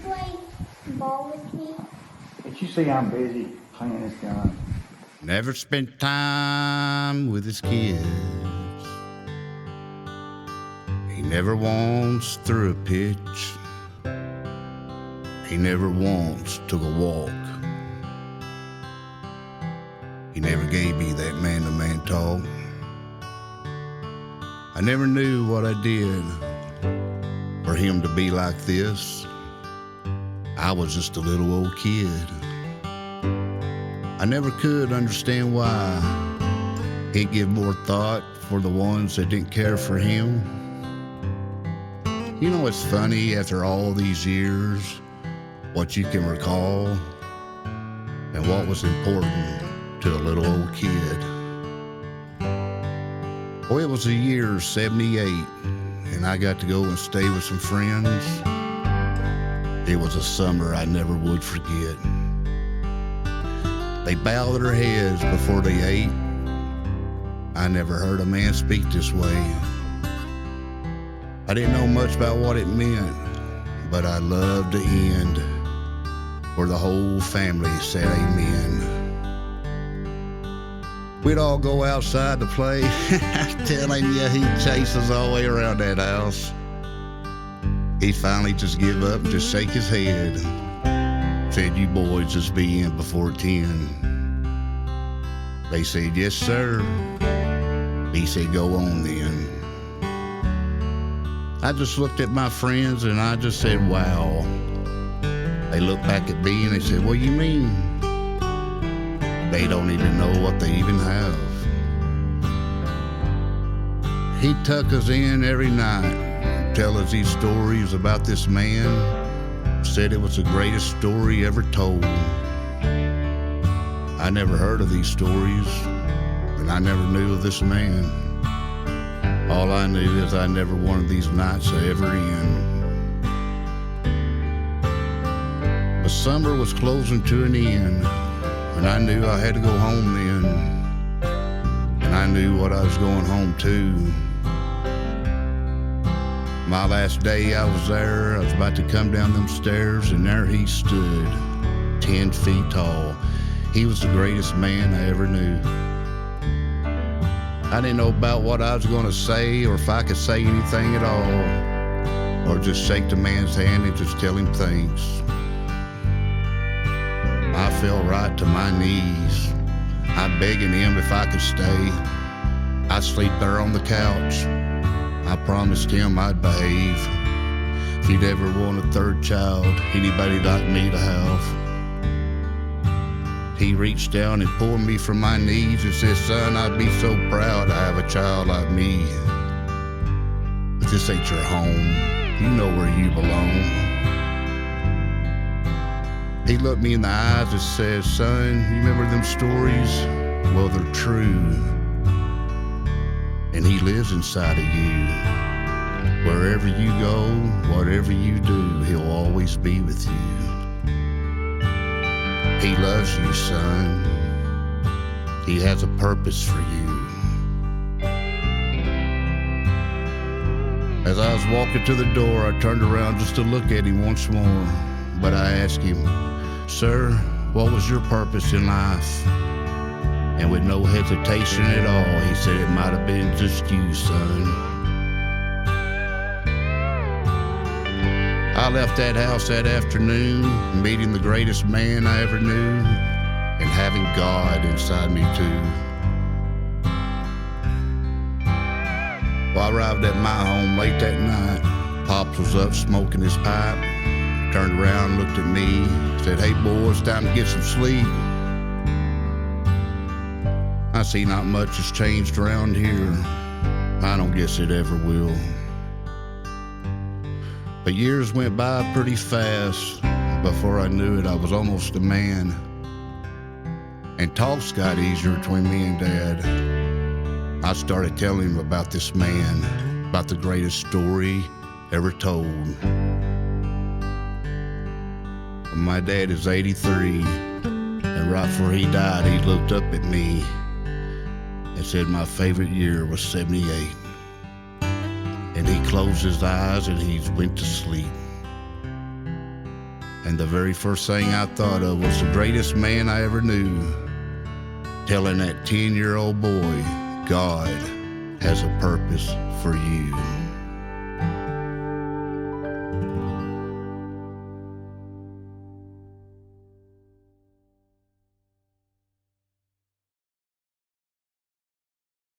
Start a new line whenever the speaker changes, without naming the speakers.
play ball with me?
But you see I'm busy cleaning this gun.
Never spent time with his kids. He never once threw a pitch. He never once took a walk. He never gave me that man-to-man talk. I never knew what I did for him to be like this. I was just a little old kid. I never could understand why he'd give more thought for the ones that didn't care for him. You know, it's funny after all these years, what you can recall and what was important to a little old kid. Oh, it was the year 78, and I got to go and stay with some friends. It was a summer I never would forget. They bowed their heads before they ate. I never heard a man speak this way. I didn't know much about what it meant, but I loved the end where the whole family said amen. We'd all go outside to play. Telling you, he'd chase us all the way around that house. He'd finally just give up and just shake his head. Said, "You boys just be in before 10. They said, "Yes, sir." He said, "Go on then." I just looked at my friends and I just said, "Wow." They looked back at me and they said, "What do you mean?" They don't even know what they even have. He'd tuck us in every night, tell us these stories about this man. Said it was the greatest story ever told. I never heard of these stories, and I never knew of this man. All I knew is I never wanted these nights to ever end. The summer was closing to an end, and I knew I had to go home then. And I knew what I was going home to. My last day I was there, I was about to come down them stairs, and there he stood, 10 feet tall. He was the greatest man I ever knew. I didn't know about what I was going to say, or if I could say anything at all, or just shake the man's hand and just tell him thanks. I fell right to my knees. I begging him if I could stay. I'd sleep there on the couch. I promised him I'd behave. If he'd ever want a third child, anybody like me to have. He reached down and pulled me from my knees and said, "Son, I'd be so proud to have a child like me. But this ain't your home. You know where you belong." He looked me in the eyes and said, "Son, you remember them stories? Well, they're true. And he lives inside of you. Wherever you go, whatever you do, he'll always be with you. He loves you, son. He has a purpose for you." As I was walking to the door, I turned around just to look at him once more. But I asked him, "Sir, what was your purpose in life?" And with no hesitation at all, he said, "It might have been just you, son." I left that house that afternoon, meeting the greatest man I ever knew, and having God inside me too. Well, I arrived at my home late that night. Pops was up smoking his pipe, turned around, looked at me, said, "Hey boys, time to get some sleep." I see not much has changed around here. I don't guess it ever will. But years went by pretty fast. Before I knew it, I was almost a man. And talks got easier between me and Dad. I started telling him about this man, about the greatest story ever told. My dad is 83, and right before he died, he looked up at me and said my favorite year was 78. And he closed his eyes and he went to sleep. And the very first thing I thought of was the greatest man I ever knew, telling that 10-year-old boy, God has a purpose for you.